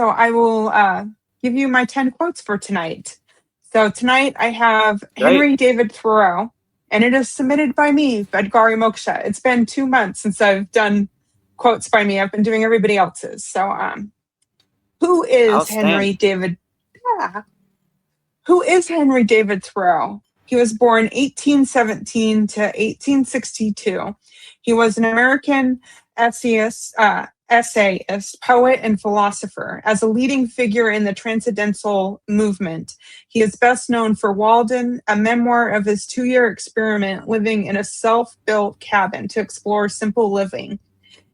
So I will give you my 10 quotes for tonight. So tonight I have Henry David Thoreau, and it is submitted by me, Vedagurudev. It's been 2 months since I've done quotes by me. I've been doing everybody else's. So who is Henry David? Yeah. Who is Henry David Thoreau? He was born 1817 to 1862. He was an American essayist, poet, and philosopher. As a leading figure in the Transcendental movement, he is best known for Walden, a memoir of his 2-year experiment living in a self-built cabin to explore simple living,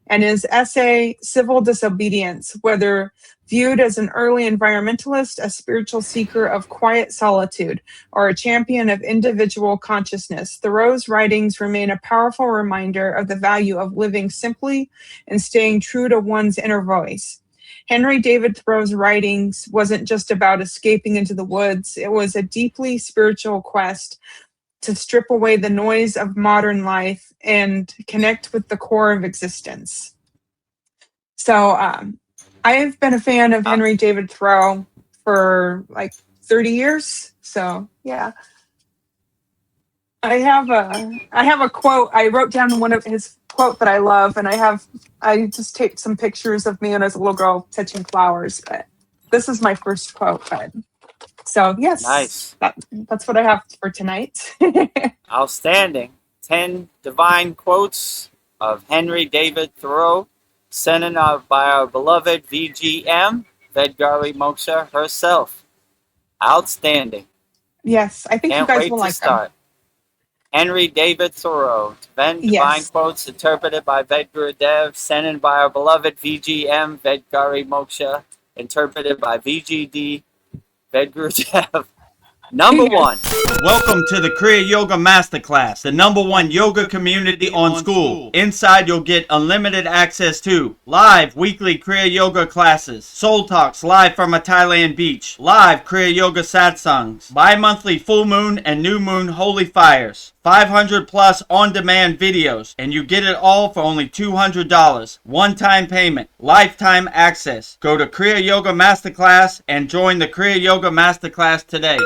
and his essay, Civil Disobedience, whether viewed as an early environmentalist, a spiritual seeker of quiet solitude, or a champion of individual consciousness. Thoreau's writings remain a powerful reminder of the value of living simply and staying true to one's inner voice. Henry David Thoreau's writings wasn't just about escaping into the woods. It was a deeply spiritual quest to strip away the noise of modern life and connect with the core of existence. So I've been a fan of Henry David Thoreau for like 30 years. So yeah. I have a quote. I wrote down one of his quote that I love, and I just taped some pictures of me as a little girl touching flowers, but this is my first quote. But so yes, nice. That's what I have for tonight. Outstanding. 10 divine quotes of Henry David Thoreau, sent in by our beloved VGM, Vedagurudev herself. Outstanding. Yes, I think Can't you guys wait will to like start. them. Henry David Thoreau, 10 divine quotes interpreted by Vedagurudev, sent in by our beloved VGM, Vedagurudev, interpreted by VGD, Vedagurudev. Number 1. Welcome to the Kriya Yoga Masterclass, the #1 yoga community on SKOOL. Inside you'll get unlimited access to live weekly Kriya Yoga classes, soul talks live from a Thailand beach, live Kriya Yoga satsangs, bi-monthly full moon and new moon holy fires, 500 plus on-demand videos, and you get it all for only $200. One-time payment, lifetime access. Go to Kriya Yoga Masterclass and join the Kriya Yoga Masterclass today.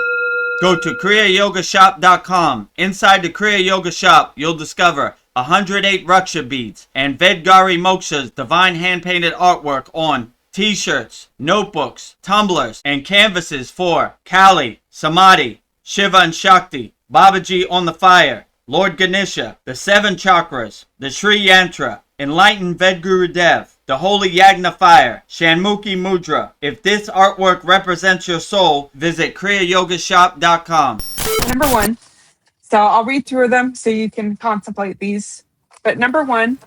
Go to kriyayogamasterclass.com. Inside the Kriya Yoga shop, you'll discover 108 Raksha beads and Vedagurudev divine hand-painted artwork on t-shirts, notebooks, tumblers, and canvases for Kali, Samadhi, Shiva and Shakti, Babaji on the fire, Lord Ganesha, the 7 chakras, the Sri Yantra, Enlightened Vedagurudev, the Holy Yagna Fire, Shanmukhi Mudra. If this artwork represents your soul, visit kriyayogashop.com. Number 1. So I'll read through them so you can contemplate these. But number 1,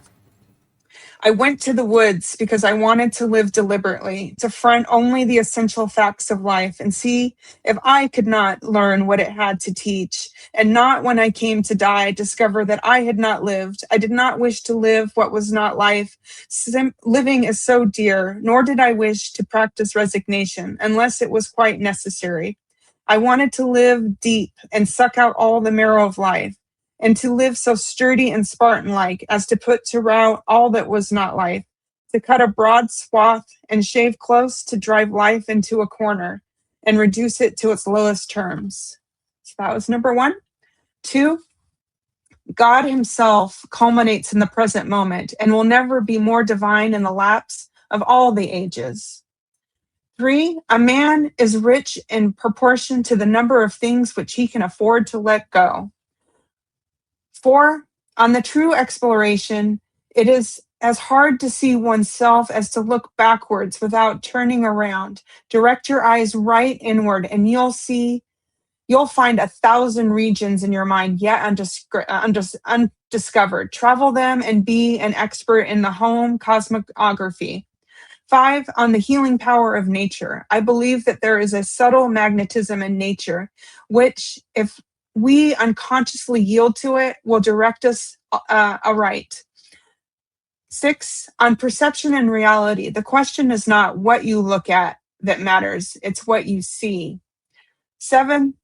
I went to the woods because I wanted to live deliberately, to front only the essential facts of life and see if I could not learn what it had to teach, and not when I came to die, discover that I had not lived. I did not wish to live what was not life. Living is so dear, nor did I wish to practice resignation unless it was quite necessary. I wanted to live deep and suck out all the marrow of life, and to live so sturdy and Spartan-like as to put to rout all that was not life, to cut a broad swath and shave close, to drive life into a corner and reduce it to its lowest terms. So that was number 1. 2, God himself culminates in the present moment and will never be more divine in the lapse of all the ages. 3, a man is rich in proportion to the number of things which he can afford to let go. 4, on the true exploration, it is as hard to see oneself as to look backwards without turning around. Direct your eyes right inward, and you'll find 1,000 regions in your mind yet undiscovered. Travel them and be an expert in the home cosmography. 5, on the healing power of nature. I believe that there is a subtle magnetism in nature, which, if we unconsciously yield to it, will direct us aright. 6, on perception and reality. The question is not what you look at that matters, it's what you see. 7,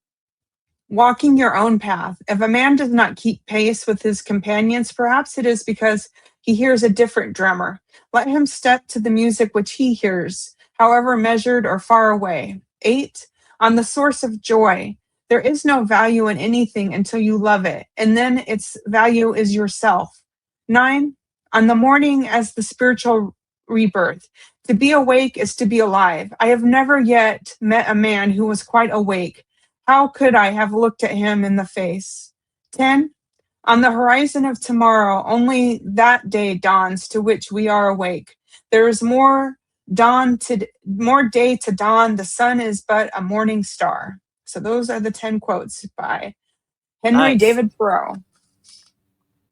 walking your own path. If a man does not keep pace with his companions, perhaps it is because he hears a different drummer. Let him step to the music which he hears. however measured or far away. 8, on the source of joy. There is no value in anything until you love it, and then its value is yourself. 9, on the morning as the spiritual rebirth. To be awake is to be alive. I have never yet met a man who was quite awake. How could I have looked at him in the face? 10, on the horizon of tomorrow, only that day dawns to which we are awake. There is more day to dawn. The sun is but a morning star. So those are the 10 quotes by Henry David Thoreau.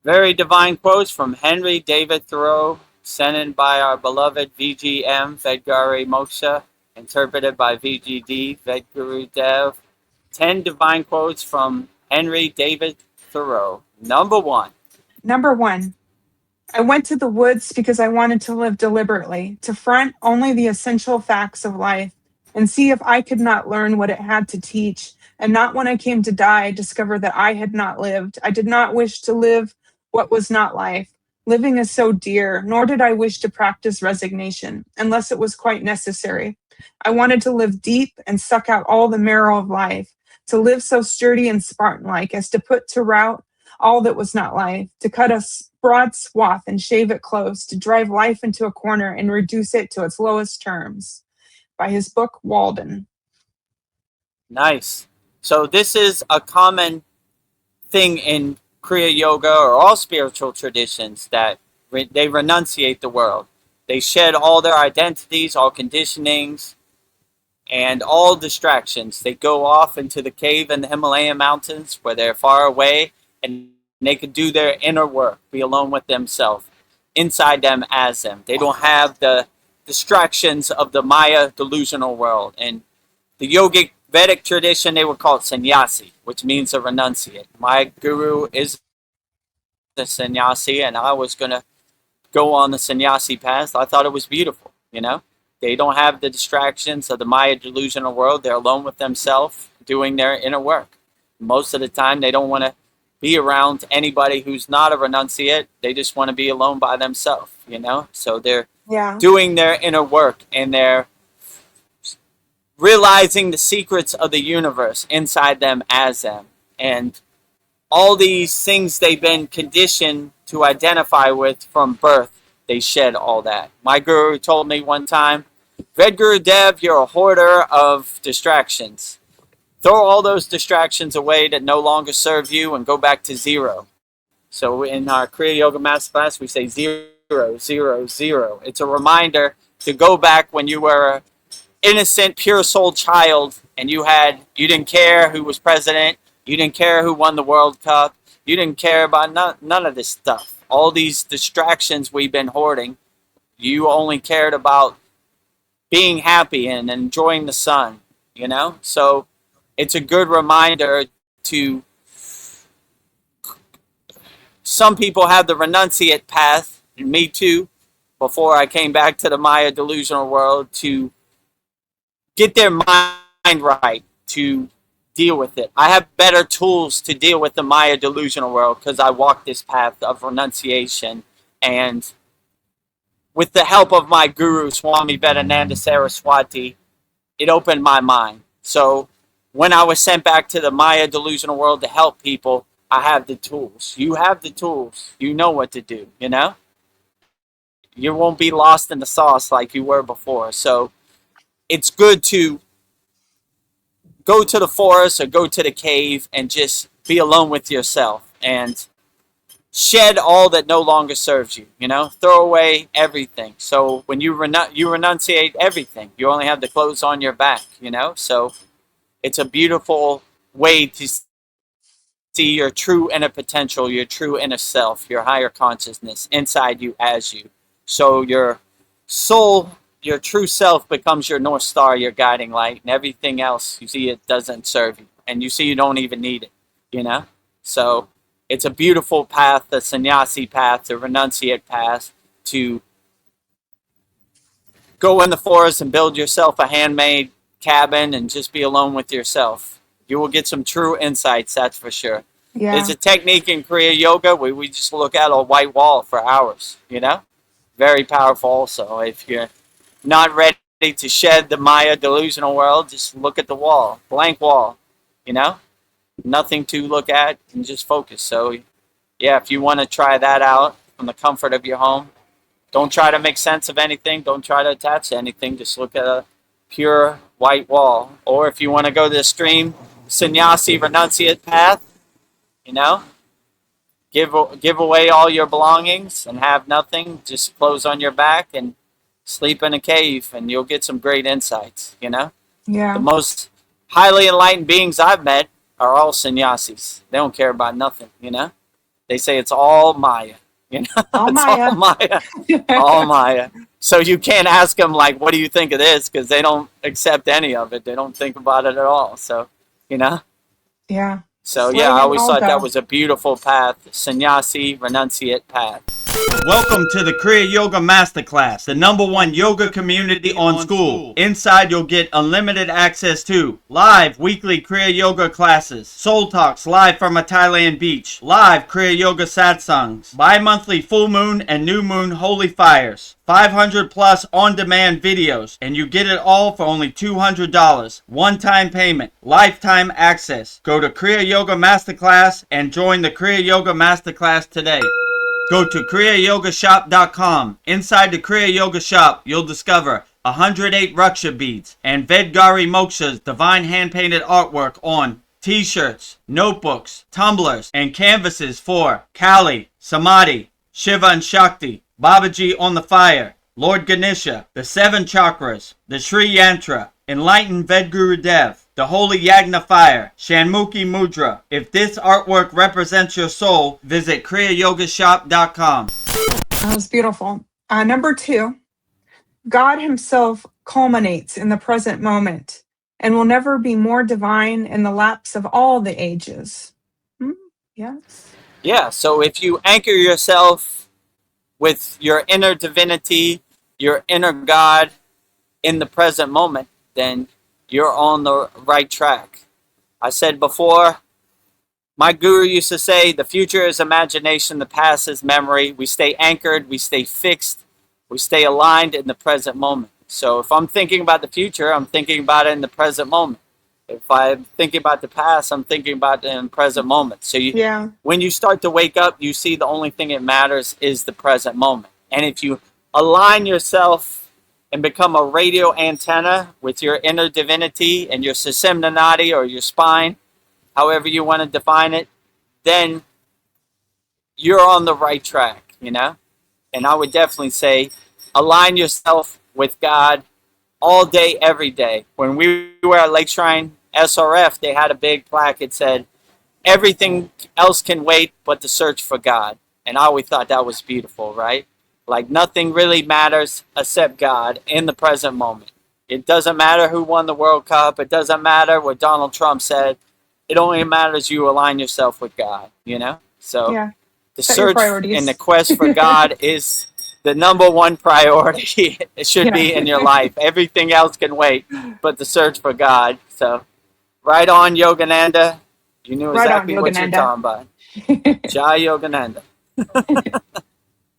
Very divine quotes from Henry David Thoreau, sent in by our beloved VGM, Vedagurudev, interpreted by VGD, Vedagurudev. 10 divine quotes from Henry David Thoreau. Number 1. Number 1. I went to the woods because I wanted to live deliberately, to front only the essential facts of life, and see if I could not learn what it had to teach, and not when I came to die discover that I had not lived. I did not wish to live what was not life. Living is so dear, nor did I wish to practice resignation, unless it was quite necessary. I wanted to live deep and suck out all the marrow of life, to live so sturdy and Spartan-like as to put to rout all that was not life, to cut a broad swath and shave it close, to drive life into a corner and reduce it to its lowest terms. By his book, Walden. Nice. So this is a common thing in Kriya Yoga or all spiritual traditions, that they renunciate the world. They shed all their identities, all conditionings, and all distractions. They go off into the cave in the Himalayan mountains where they're far away, and they can do their inner work, be alone with themselves, inside them as them. They don't have the distractions of the Maya delusional world. And the yogic Vedic tradition, they would call it sannyasi, which means a renunciate. My guru is a sannyasi, and I was going to go on the sannyasi path. I thought it was beautiful, you know. They don't have the distractions of the Maya delusional world. They're alone with themselves, doing their inner work. Most of the time, they don't want to be around anybody who's not a renunciate. They just want to be alone by themselves, you know. So they're doing their inner work, and they're realizing the secrets of the universe inside them as them. And all these things they've been conditioned to identify with from birth, they shed all that. My guru told me one time, Vedagurudev, you're a hoarder of distractions. Throw all those distractions away that no longer serve you and go back to zero. So in our Kriya Yoga Masterclass, we say 0, 0, 0. It's a reminder to go back when you were an innocent, pure soul child, and you didn't care who was president, you didn't care who won the World Cup, you didn't care about none of this stuff. All these distractions we've been hoarding, you only cared about being happy and enjoying the sun, you know? So it's a good reminder to, some people have the renunciate path, and me too, before I came back to the Maya delusional world, to get their mind right, to deal with it. I have better tools to deal with the Maya delusional world because I walked this path of renunciation, and with the help of my guru, Swami Vedananda Saraswati, it opened my mind. So when I was sent back to the Maya delusional world to help people, I have the tools. You have the tools. You know what to do, you know? You won't be lost in the sauce like you were before. So it's good to go to the forest or go to the cave and just be alone with yourself and shed all that no longer serves you, you know? Throw away everything. So when you renunciate everything, you only have the clothes on your back, you know? So it's a beautiful way to see your true inner potential, your true inner self, your higher consciousness inside you as you. So your soul, your true self becomes your North Star, your guiding light, and everything else, you see, it doesn't serve you. And you see you don't even need it, you know? So it's a beautiful path, the sannyasi path, the renunciate path, to go in the forest and build yourself a handmade cabin and just be alone with yourself. You will get some true insights, that's for sure. Yeah. There's a technique in Kriya Yoga where we just look at a white wall for hours, you know? Very powerful also. If you're not ready to shed the Maya delusional world, just look at the wall, blank wall, nothing to look at, and just focus. So, yeah, if you want to try that out from the comfort of your home, don't try to make sense of anything. Don't try to attach to anything. Just look at a pure white wall. Or if you want to go the extreme sannyasi renunciate path, give away all your belongings and have nothing. Just clothes on your back and sleep in a cave, and you'll get some great insights. Yeah. The most highly enlightened beings I've met are all sannyasis. They don't care about nothing. They say it's all Maya. All Maya. All Maya. All Maya. So you can't ask them, like, what do you think of this? Because they don't accept any of it. They don't think about it at all. So, Yeah. So, yeah, I always thought that was a beautiful path. Sannyasi renunciate path. Welcome to the Kriya Yoga Masterclass, the #1 yoga community on SKOOL. Inside, you'll get unlimited access to live weekly Kriya Yoga classes, soul talks live from a Thailand beach, live Kriya Yoga satsangs, bi-monthly full moon and new moon holy fires, 500 plus on-demand videos, and you get it all for only $200. One-time payment, lifetime access. Go to Kriya Yoga Masterclass and join the Kriya Yoga Masterclass today. Go to kriyayogamasterclass.com. Inside the Kriya Yoga shop, you'll discover 108 Raksha beads and Vedagurudev divine hand-painted artwork on t-shirts, notebooks, tumblers, and canvases for Kali, Samadhi, Shiva and Shakti, Babaji on the fire, Lord Ganesha, the 7 chakras, the Sri Yantra, Enlightened Vedagurudev, the Holy Yagna Fire, Shanmukhi Mudra. If this artwork represents your soul, visit kriyayogashop.com. That was beautiful. Number 2, God himself culminates in the present moment and will never be more divine in the lapse of all the ages. Yes? Yeah, so if you anchor yourself with your inner divinity, your inner God in the present moment, then you're on the right track. I said before, my guru used to say, the future is imagination, the past is memory. We stay anchored, we stay fixed, we stay aligned in the present moment. So if I'm thinking about the future, I'm thinking about it in the present moment. If I'm thinking about the past, I'm thinking about it in the present moment. So when you start to wake up, you see the only thing that matters is the present moment. And if you align yourself and become a radio antenna with your inner divinity and your sushumna nadi or your spine, however you want to define it, then you're on the right track, And I would definitely say align yourself with God all day, every day. When we were at Lake Shrine SRF, they had a big plaque. It said, everything else can wait but the search for God. And I always thought that was beautiful, right? Like nothing really matters except God in the present moment. It doesn't matter who won the World Cup. It doesn't matter what Donald Trump said. It only matters you align yourself with God, So the search and the quest for God is the #1 priority. It should be in your life. Everything else can wait, but the search for God. So right on, Yogananda. You knew exactly what you're talking about. Jai Yogananda.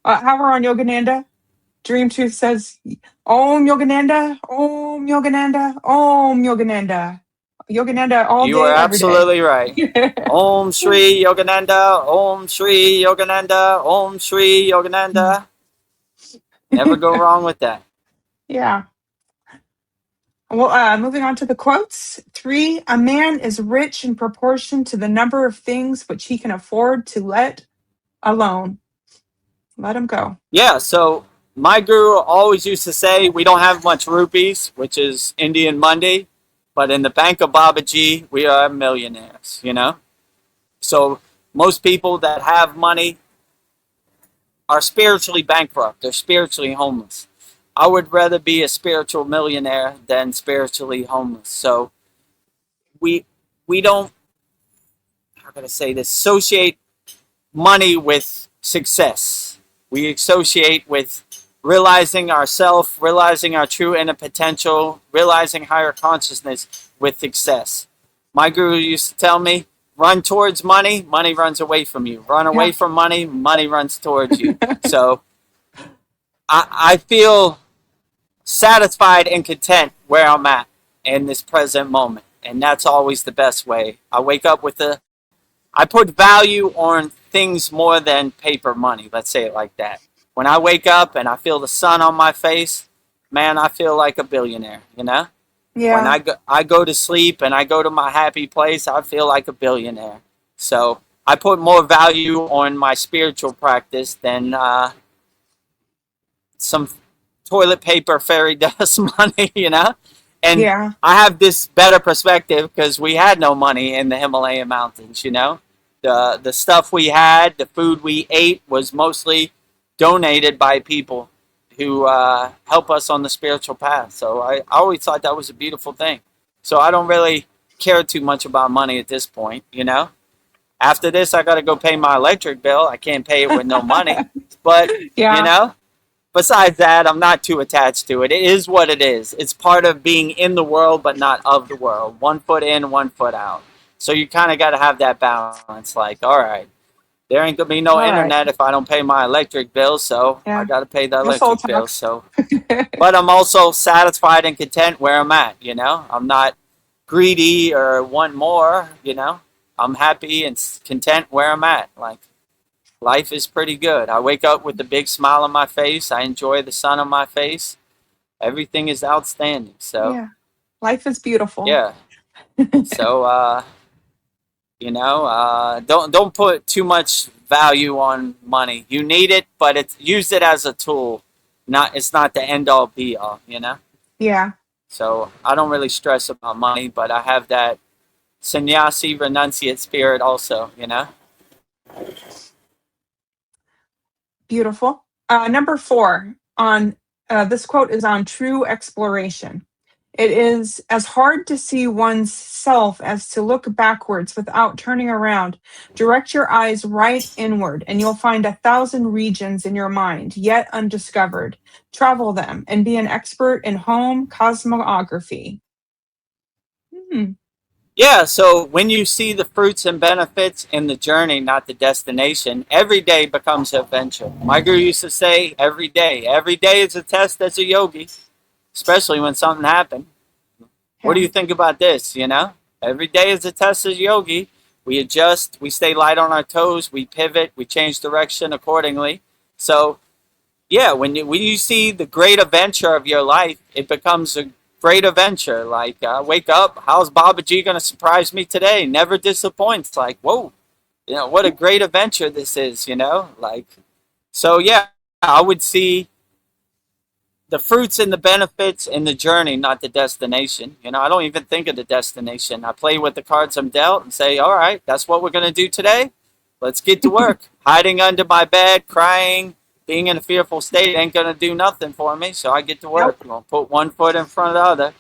How we're on Yogananda? Dream Truth says, Om Yogananda, Om Yogananda, Om Yogananda. Yogananda all day, you are absolutely right. Om Shri Yogananda, Om Shri Yogananda, Om Shri Yogananda. Never go wrong with that. Yeah. Well, moving on to the quotes. 3, a man is rich in proportion to the number of things which he can afford to let alone. Let him go. Yeah, so my guru always used to say, we don't have much rupees, which is Indian Monday, but in the bank of Babaji, we are millionaires, So most people that have money are spiritually bankrupt. They're spiritually homeless. I would rather be a spiritual millionaire than spiritually homeless. So we don't, how can I say this, associate money with success. We associate with realizing ourself, realizing our true inner potential, realizing higher consciousness with success. My guru used to tell me, run towards money, money runs away from you. Run away from money, money runs towards you. So I feel satisfied and content where I'm at in this present moment. And that's always the best way. I wake up with I put value on things more than paper money. Let's say it like that. When I wake up and I feel the sun on my face, man, I feel like a billionaire, you know? Yeah. When I go to sleep and I go to my happy place, I feel like a billionaire. So I put more value on my spiritual practice than some toilet paper fairy dust money, you know? And yeah. I have this better perspective because we had no money in the Himalayan mountains, you know? The stuff we had, the food we ate was mostly donated by people who help us on the spiritual path. So I always thought that was a beautiful thing. So I don't really care too much about money at this point, you know? After this, I got to go pay my electric bill. I can't pay it with no money. But, yeah. you know, besides that, I'm not too attached to it. It is what it is. It's part of being in the world, but not of the world. 1 foot in, 1 foot out. So you kind of got to have that balance. Like, all right, there ain't going to be no internet if I don't pay my electric bill. So I got to pay the electric bill. So, but I'm also satisfied and content where I'm at, you know. I'm not greedy or want more, you know. I'm happy and content where I'm at. Like, life is pretty good. I wake up with a big smile on my face. I enjoy the sun on my face. Everything is outstanding. So yeah, life is beautiful. Yeah. So you know, don't put too much value on money. You need it, but use it as a tool. It's not the end all be all. You know. Yeah. So I don't really stress about money, but I have that sannyasi renunciate spirit also. You know. Beautiful. Number 4 on this quote is on true exploration. It is as hard to see one's self as to look backwards without turning around. Direct your eyes right inward, and you'll find 1,000 regions in your mind yet undiscovered. Travel them and be an expert in home cosmography. Yeah, so when you see the fruits and benefits in the journey, not the destination, every day becomes an adventure. My guru used to say, every day is a test as a yogi, especially when something happened. Yeah. What do you think about this, you know? Every day is a test as a yogi. We adjust, we stay light on our toes, we pivot, we change direction accordingly. So, yeah, when you see the great adventure of your life, it becomes a great adventure. Like, wake up, how's Babaji going to surprise me today? Never disappoints. Like, whoa, you know, what a great adventure this is, you know? Like, so yeah, I would see the fruits and the benefits in the journey, not the destination. You know, I don't even think of the destination. I play with the cards I'm dealt and say, all right, that's what we're going to do today. Let's get to work. Hiding under my bed, crying, being in a fearful state ain't going to do nothing for me, so I get to work. Yep. We'll put 1 foot in front of the other.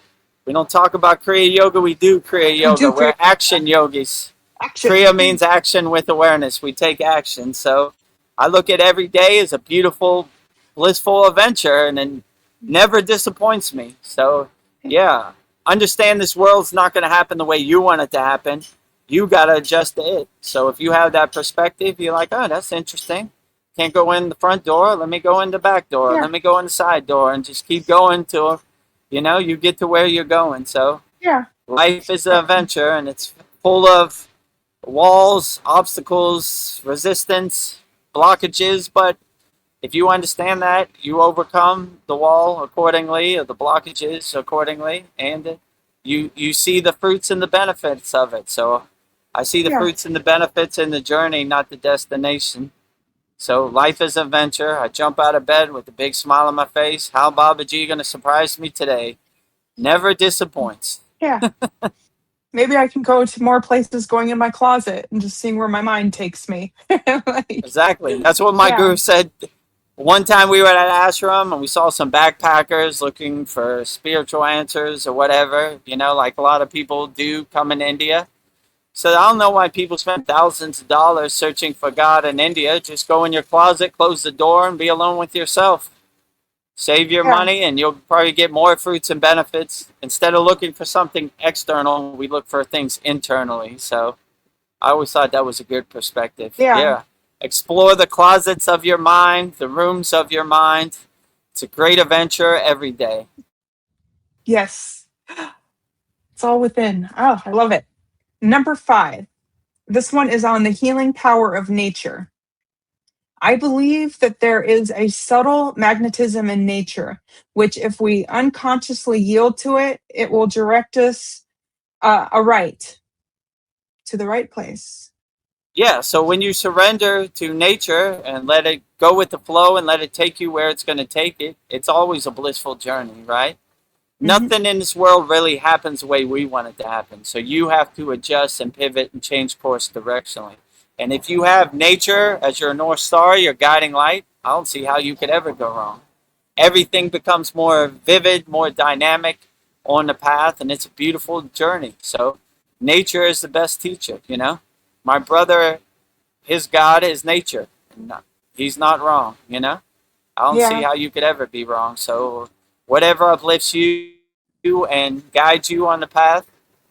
We don't talk about Kriya Yoga, we do Kriya Yoga. We're action yogis. Action. Kriya means action with awareness. We take action. So I look at every day as a beautiful, blissful adventure, and it never disappoints me. So, yeah, understand this world's not going to happen the way you want it to happen. You got to adjust to it. So if you have that perspective, you're like, oh, that's interesting. Can't go in the front door, let me go in the back door, let me go in the side door, and just keep going till, you know, you get to where you're going. So yeah, life is an adventure, and it's full of walls, obstacles, resistance, blockages, but if you understand that, you overcome the wall accordingly, or the blockages accordingly, and you see the fruits and the benefits of it. So I see the fruits and the benefits in the journey, not the destination. So life is an adventure. I jump out of bed with a big smile on my face. How Babaji going to surprise me today? Never disappoints. Yeah. Maybe I can go to more places going in my closet and just seeing where my mind takes me. Exactly. That's what my guru said. One time we were at an ashram and we saw some backpackers looking for spiritual answers or whatever, you know, like a lot of people do come in India. So I don't know why people spend thousands of dollars searching for God in India. Just go in your closet, close the door, and be alone with yourself. Save your money, and you'll probably get more fruits and benefits. Instead of looking for something external, we look for things internally. So I always thought that was a good perspective. Yeah. Explore the closets of your mind, the rooms of your mind. It's a great adventure every day. Yes. It's all within. Oh, I love it. Number 5. This one is on the healing power of nature. I believe that there is a subtle magnetism in nature, which if we unconsciously yield to it, it will direct us to the right place. Yeah, so when you surrender to nature and let it go with the flow and let it take you where it's going to take it, it's always a blissful journey, right? Mm-hmm. Nothing in this world really happens the way we want it to happen. So you have to adjust and pivot and change course directionally. And if you have nature as your North Star, your guiding light, I don't see how you could ever go wrong. Everything becomes more vivid, more dynamic on the path, and it's a beautiful journey. So nature is the best teacher, you know? My brother, his God is nature. He's not wrong, you know? I don't see how you could ever be wrong. So whatever uplifts you and guides you on the path,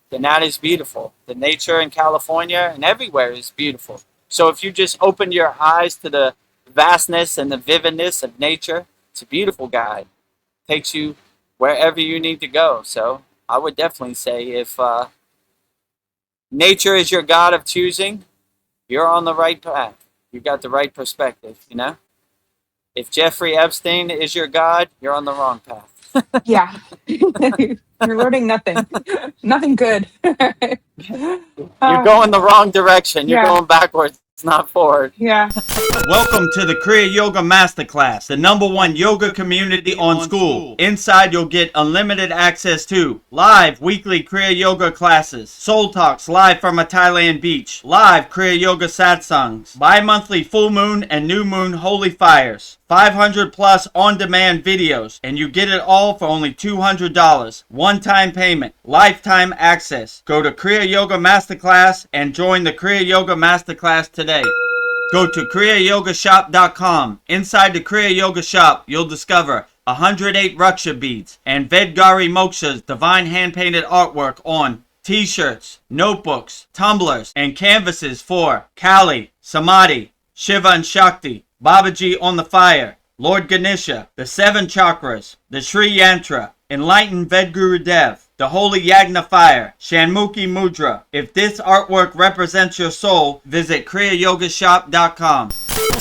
then that is beautiful. The nature in California and everywhere is beautiful. So if you just open your eyes to the vastness and the vividness of nature, it's a beautiful guide. It takes you wherever you need to go. So I would definitely say if nature is your God of choosing, you're on the right path. You got the right perspective, you know? If Jeffrey Epstein is your God, you're on the wrong path. Yeah. You're learning nothing. Nothing good. You're going the wrong direction. You're going backwards, not forward. Yeah. Welcome to the Kriya Yoga Masterclass, the #1 yoga community on SKOOL. Inside, you'll get unlimited access to live weekly Kriya Yoga classes, soul talks live from a Thailand beach, live Kriya Yoga satsangs, bi-monthly full moon and new moon holy fires, 500 plus on-demand videos, and you get it all for only $200. One-time payment, lifetime access. Go to Kriya Yoga Masterclass and join the Kriya Yoga Masterclass today. Go to kriyayogamasterclass.com. Inside the Kriya Yoga shop, you'll discover 108 Raksha beads and Vedagurudev divine hand-painted artwork on t-shirts, notebooks, tumblers, and canvases for Kali, Samadhi, Shiva and Shakti, Babaji on the fire, Lord Ganesha, the 7 chakras, the Sri Yantra, Enlightened Vedagurudev, the Holy Yagna Fire, Shanmukhi Mudra. If this artwork represents your soul, visit kriyayogashop.com.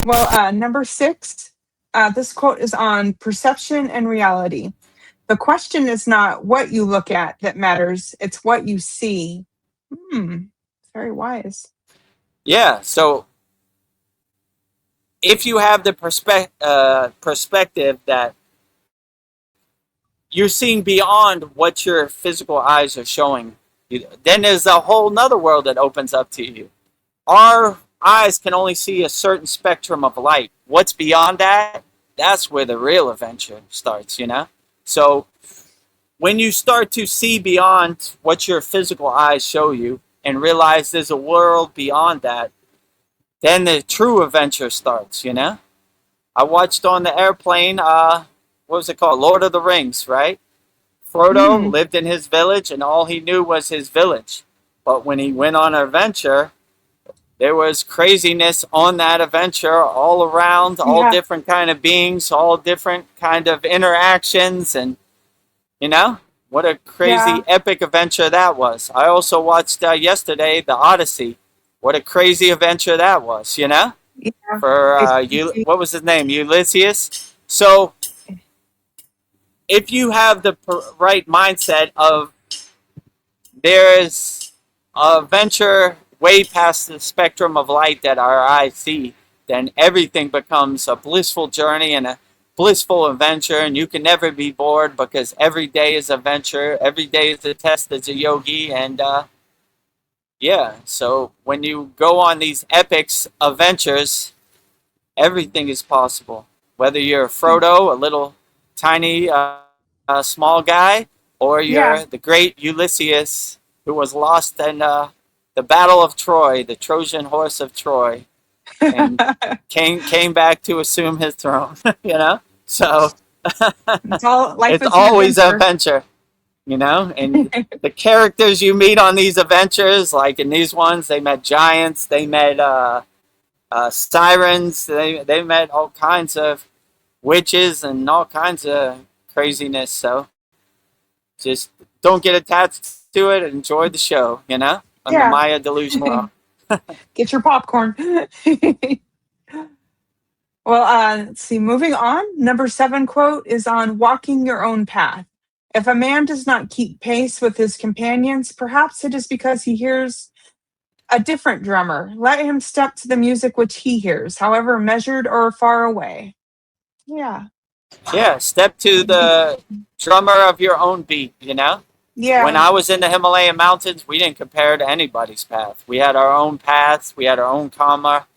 Well, number 6, this quote is on perception and reality. The question is not what you look at that matters, it's what you see. Very wise. Yeah, so if you have the perspective that you're seeing beyond what your physical eyes are showing, then there's a whole nother world that opens up to you. Our eyes can only see a certain spectrum of light. What's beyond that, that's where the real adventure starts, you know? So when you start to see beyond what your physical eyes show you and realize there's a world beyond that, then the true adventure starts, you know? I watched on the airplane, what was it called? Lord of the Rings, right? Frodo lived in his village and all he knew was his village. But when he went on an adventure, there was craziness on that adventure all around, all different kind of beings, all different kind of interactions. And, you know, what a crazy epic adventure that was. I also watched yesterday, The Odyssey. What a crazy adventure that was, you know? Yeah. For, what was his name? Ulysses. So if you have the right mindset of there's a venture way past the spectrum of light that our eyes see, then everything becomes a blissful journey and a blissful adventure, and you can never be bored because every day is a venture, every day is a test as a yogi, and so when you go on these epics adventures, everything is possible. Whether you're Frodo, a little tiny small guy, or you're the great Ulysses who was lost in the Battle of Troy, the Trojan horse of Troy, and came back to assume his throne, you know? So it's always an adventure, you know? And the characters you meet on these adventures, like in these ones, they met giants, they met sirens, they met all kinds of witches and all kinds of craziness. So just don't get attached to it. Enjoy the show, on the Maya delusion world. Get your popcorn. Well, let's see. Moving on, number 7 quote is on walking your own path. If a man does not keep pace with his companions, perhaps it is because he hears a different drummer. Let him step to the music which he hears, however measured or far away. Yeah. Yeah, step to the drummer of your own beat, Yeah. When I was in the Himalayan mountains, we didn't compare to anybody's path. We had our own paths, we had our own karma,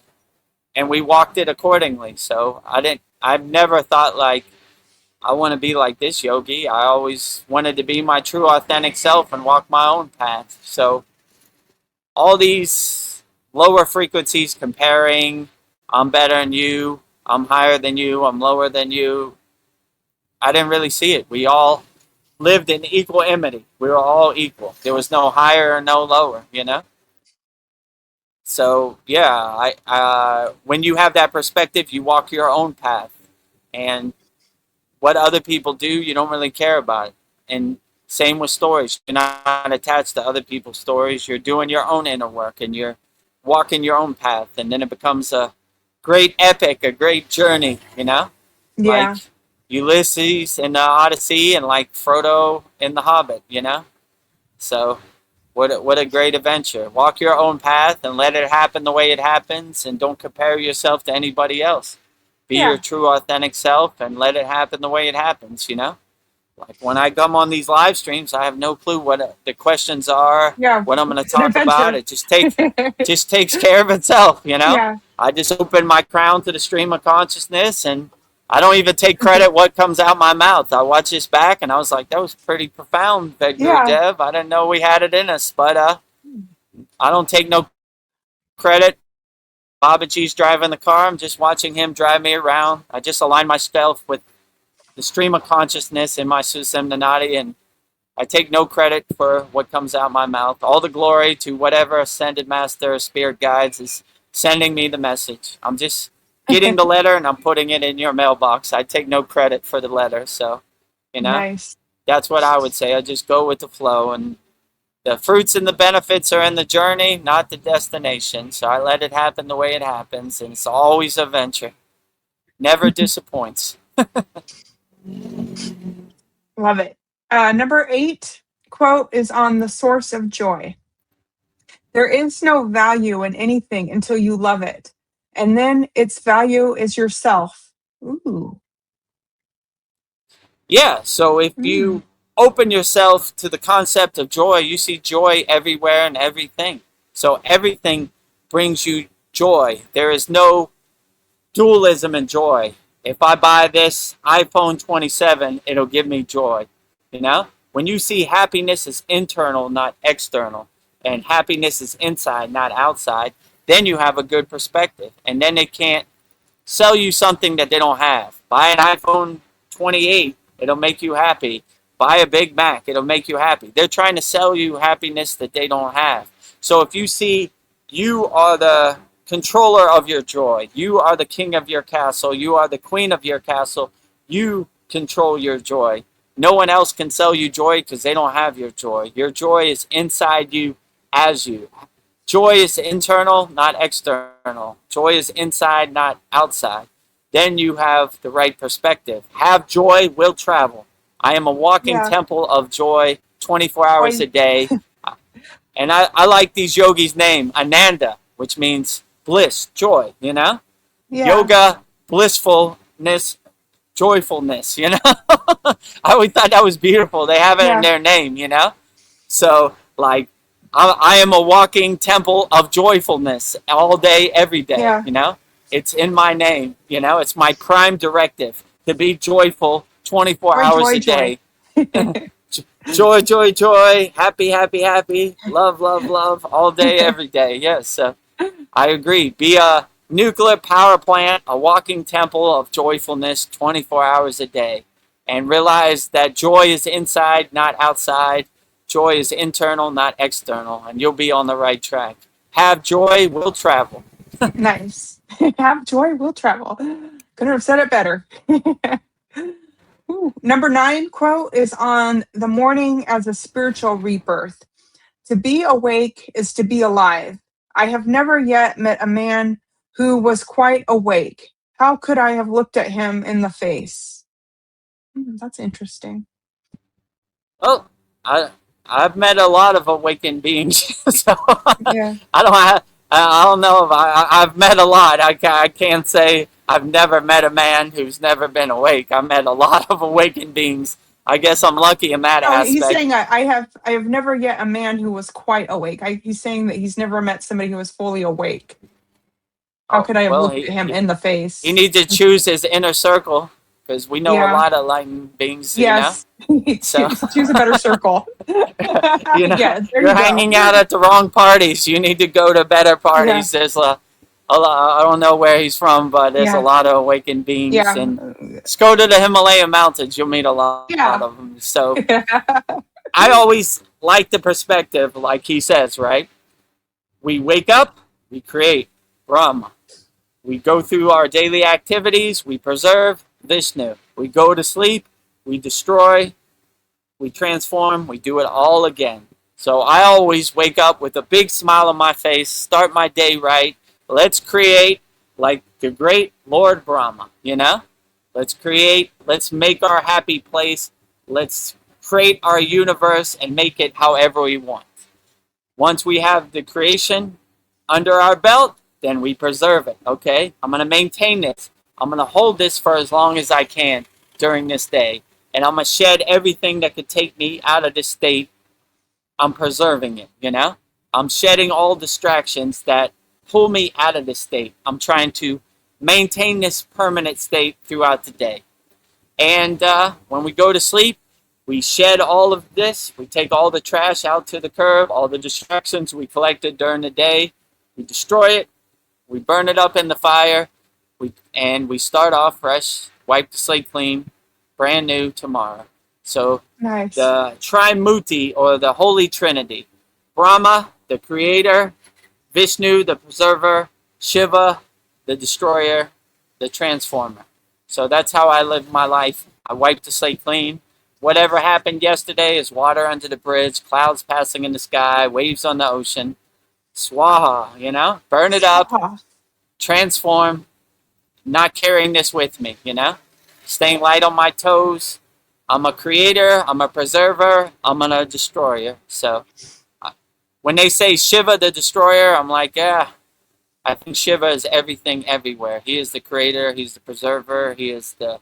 and we walked it accordingly. So I've never thought like, I want to be like this yogi. I always wanted to be my true authentic self and walk my own path. So all these lower frequencies comparing, I'm better than you, I'm higher than you, I'm lower than you, I didn't really see it. We all lived in equanimity. We were all equal. There was no higher or no lower, So yeah, when you have that perspective, you walk your own path, and what other people do, you don't really care about it. And same with stories. You're not attached to other people's stories. You're doing your own inner work, and you're walking your own path, and then it becomes a great epic, a great journey, Yeah. Like Ulysses in the Odyssey and like Frodo in the Hobbit, So what a great adventure. Walk your own path and let it happen the way it happens, and don't compare yourself to anybody else. Be your true authentic self and let it happen the way it happens, Like when I come on these live streams, I have no clue what the questions are, what I'm going to talk about. It just takes care of itself, Yeah. I just open my crown to the stream of consciousness, and I don't even take credit what comes out my mouth. I watch this back, and I was like, that was pretty profound, Vedagurudev. I didn't know we had it in us, but I don't take no credit. Babaji's driving the car. I'm just watching him drive me around. I just align myself with the stream of consciousness in my Susamnanadi, and I take no credit for what comes out my mouth. All the glory to whatever ascended master or spirit guides is sending me the message. I'm just getting the letter and I'm putting it in your mailbox. I take no credit for the letter. So, Nice. That's what I would say. I just go with the flow, and the fruits and the benefits are in the journey, not the destination. So I let it happen the way it happens, and it's always a venture. Never disappoints. Love it. Number 8 quote is on the source of joy. There is no value in anything until you love it, and then its value is yourself. Ooh. Yeah, so if you open yourself to the concept of joy, you see joy everywhere and everything. So everything brings you joy. There is no dualism in joy. If I buy this iPhone 27, it'll give me joy. When you see happiness is internal, not external, and happiness is inside, not outside, then you have a good perspective. And then they can't sell you something that they don't have. Buy an iPhone 28, it'll make you happy. Buy a Big Mac, it'll make you happy. They're trying to sell you happiness that they don't have. So if you see you are the controller of your joy, you are the king of your castle, you are the queen of your castle, you control your joy. No one else can sell you joy because they don't have your joy. Your joy is inside you as you. Joy is internal, not external. Joy is inside, not outside. Then you have the right perspective. Have joy, will travel. I am a walking temple of joy 24 hours a day. And I like these yogis' name, Ananda, which means bliss, joy, Yoga, blissfulness, joyfulness, I always thought that was beautiful. They have it in their name, So, like, I am a walking temple of joyfulness all day, every day, It's in my name, It's my prime directive to be joyful 24 hours a day. Joy, joy, joy, happy, happy, happy, love, love, love, all day, every day. Yes, I agree. Be a nuclear power plant, a walking temple of joyfulness 24 hours a day. And realize that joy is inside, not outside. Joy is internal, not external. And you'll be on the right track. Have joy, will travel. Nice. Have joy, will travel. Couldn't have said it better. Ooh. Number 9 quote is on the morning as a spiritual rebirth. To be awake is to be alive. I have never yet met a man who was quite awake. How could I have looked at him in the face? That's interesting. Oh, I've met a lot of awakened beings, so Yeah. I don't know if I've met a lot. I can't say I've never met a man who's never been awake. I met a lot of awakened beings. I guess I'm lucky in that aspect. He's saying I have never yet a man who was quite awake. He's saying that he's never met somebody who was fully awake. How could I have looked at him in the face? He needs to choose his inner circle, because we know a lot of enlightened beings. Yes, you know? So choose a better circle. you know, you're hanging out at the wrong parties. You need to go to better parties. There's a lot, I don't know where he's from, but there's a lot of awakened beings. And let's go to the Himalayan mountains. You'll meet a lot of them. So I always like the perspective, like he says, right? We wake up, we create Brahma. We go through our daily activities, we preserve Vishnu. We go to sleep, we destroy, we transform, we do it all again. So I always wake up with a big smile on my face, start my day right. Let's create like the great Lord Brahma, you know? Let's create, let's make our happy place. Let's create our universe and make it however we want. Once we have the creation under our belt, then we preserve it, okay? I'm going to maintain this. I'm going to hold this for as long as I can during this day. And I'm going to shed everything that could take me out of this state. I'm preserving it, you know? I'm shedding all distractions that pull me out of this state. I'm trying to maintain this permanent state throughout the day. And when we go to sleep, we shed all of this. We take all the trash out to the curb, all the distractions we collected during the day. We destroy it. We burn it up in the fire, and we start off fresh, wipe the slate clean, brand new tomorrow. So the Trimuti, or the Holy Trinity, Brahma, the creator, Vishnu, the preserver, Shiva, the destroyer, the transformer. So that's how I live my life. I wipe the slate clean. Whatever happened yesterday is water under the bridge, clouds passing in the sky, waves on the ocean. Swaha, you know, burn it up, transform, not carrying this with me, you know, staying light on my toes. I'm a creator, I'm a preserver, I'm a destroyer. So when they say Shiva the destroyer, I'm like, yeah, I think Shiva is everything everywhere. He is the creator, he's the preserver, he is the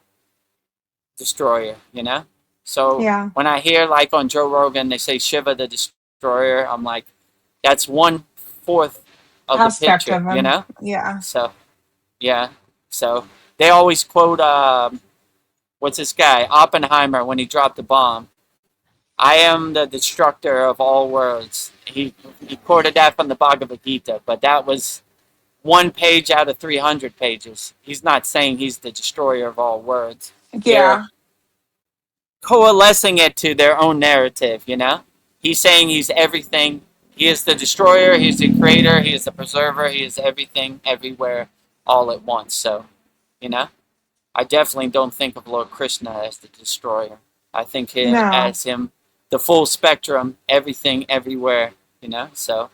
destroyer, you know. So when I hear, like on Joe Rogan, they say Shiva the destroyer, I'm like, that's 1/4 of the picture, you know? Yeah. So, So they always quote, what's this guy? Oppenheimer, when he dropped the bomb. I am the destructor of all worlds. He quoted that from the Bhagavad Gita, but that was 1 page out of 300 pages. He's not saying he's the destroyer of all worlds. They're coalescing it to their own narrative, you know? He's saying he's everything. He is the destroyer, he's the creator, he is the preserver, he is everything, everywhere, all at once. So, you know, I definitely don't think of Lord Krishna as the destroyer. I think as him, the full spectrum, everything, everywhere, you know. So,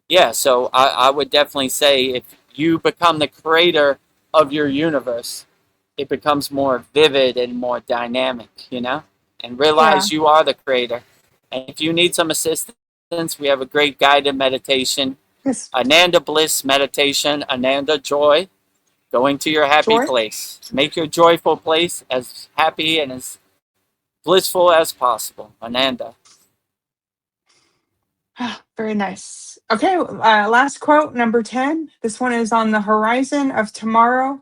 yeah, so I would definitely say if you become the creator of your universe, it becomes more vivid and more dynamic, you know, and realize you are the creator. And if you need some assistance, we have a great guided meditation, Ananda Bliss meditation, Ananda Joy, going to your happy place. Make your joyful place as happy and as blissful as possible. Ananda. Very nice. Okay, last quote, number 10. This one is on the horizon of tomorrow.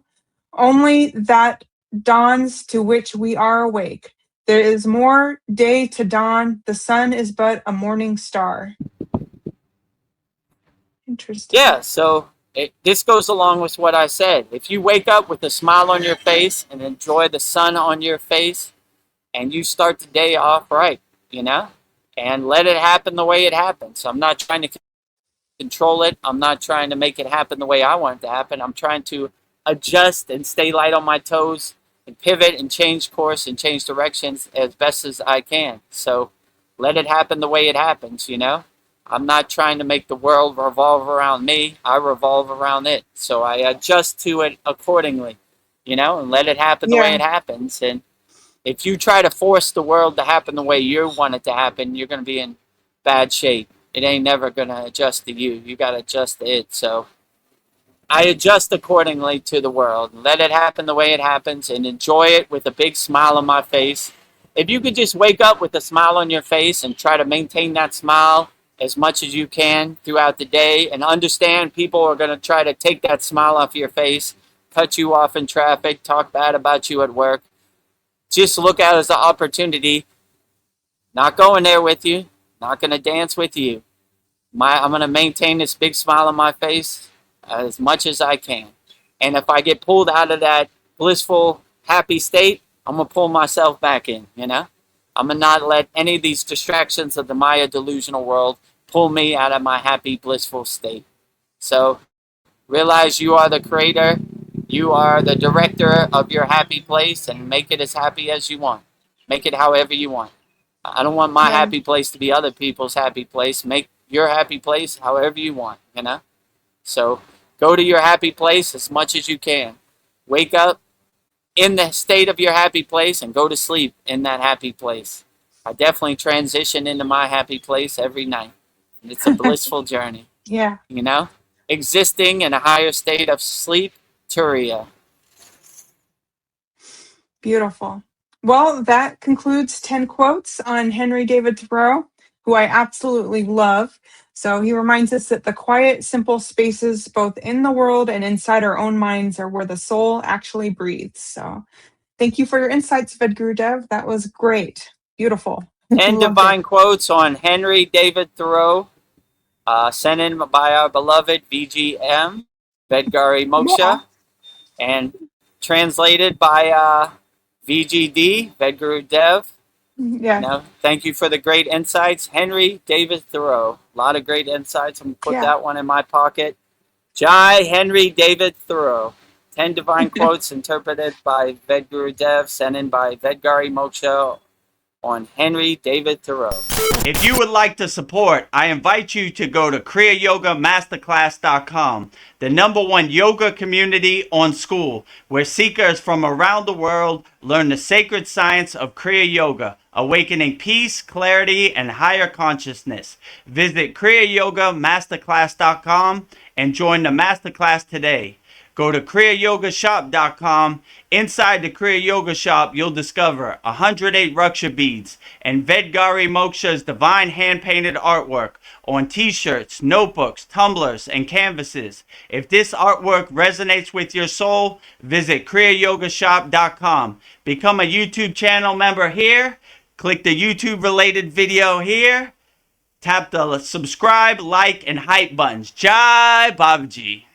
Only that dawns to which we are awake. There is more day to dawn. The sun is but a morning star. Interesting. Yeah, so this goes along with what I said. If you wake up with a smile on your face and enjoy the sun on your face, and you start the day off right, you know, and let it happen the way it happens. I'm not trying to control it. I'm not trying to make it happen the way I want it to happen. I'm trying to adjust and stay light on my toes and pivot and change course and change directions as best as I can. So let it happen the way it happens, you know? I'm not trying to make the world revolve around me. I revolve around it. So I adjust to it accordingly, you know, and let it happen the way it happens. And if you try to force the world to happen the way you want it to happen, you're going to be in bad shape. It ain't never going to adjust to you. You got to adjust to it. So I adjust accordingly to the world. Let it happen the way it happens and enjoy it with a big smile on my face. If you could just wake up with a smile on your face and try to maintain that smile as much as you can throughout the day, and understand people are going to try to take that smile off your face, cut you off in traffic, talk bad about you at work. Just look at it as an opportunity. Not going there with you, not going to dance with you. I'm going to maintain this big smile on my face as much as I can. And if I get pulled out of that blissful, happy state, I'm going to pull myself back in, you know? I'm going to not let any of these distractions of the Maya delusional world pull me out of my happy, blissful state. So realize you are the creator. You are the director of your happy place, and make it as happy as you want. Make it however you want. I don't want my happy place to be other people's happy place. Make your happy place however you want, you know? So go to your happy place as much as you can. Wake up in the state of your happy place and go to sleep in that happy place. I definitely transition into my happy place every night. It's a blissful journey. Yeah. You know? Existing in a higher state of sleep, Turiya. Beautiful. Well, that concludes 10 quotes on Henry David Thoreau, who I absolutely love. So he reminds us that the quiet, simple spaces, both in the world and inside our own minds, are where the soul actually breathes. So thank you for your insights, Vedagurudev. That was great. Beautiful. 10 divine quotes on Henry David Thoreau, sent in by our beloved VGM, Vedagurudev, and translated by VGD, Vedagurudev. Yeah. You know, thank you for the great insights. Henry David Thoreau. A lot of great insights. I'm going to put that one in my pocket. Jai Henry David Thoreau. 10 divine quotes interpreted by Vedagurudev, sent in by Vedagurudev on Henry David Thoreau. If you would like to support, I invite you to go to kriyayogamasterclass.com, the #1 yoga community on SKOOL, where seekers from around the world learn the sacred science of Kriya Yoga, awakening peace, clarity, and higher consciousness. Visit kriyayogamasterclass.com and join the Masterclass today. Go to kriyayogashop.com. Inside the Kriya Yoga shop, you'll discover 108 Raksha beads and Vedagurudev divine hand-painted artwork on t-shirts, notebooks, tumblers, and canvases. If this artwork resonates with your soul, visit kriyayogashop.com. Become a YouTube channel member here. Click the YouTube-related video here. Tap the subscribe, like, and hype buttons. Jai Babaji.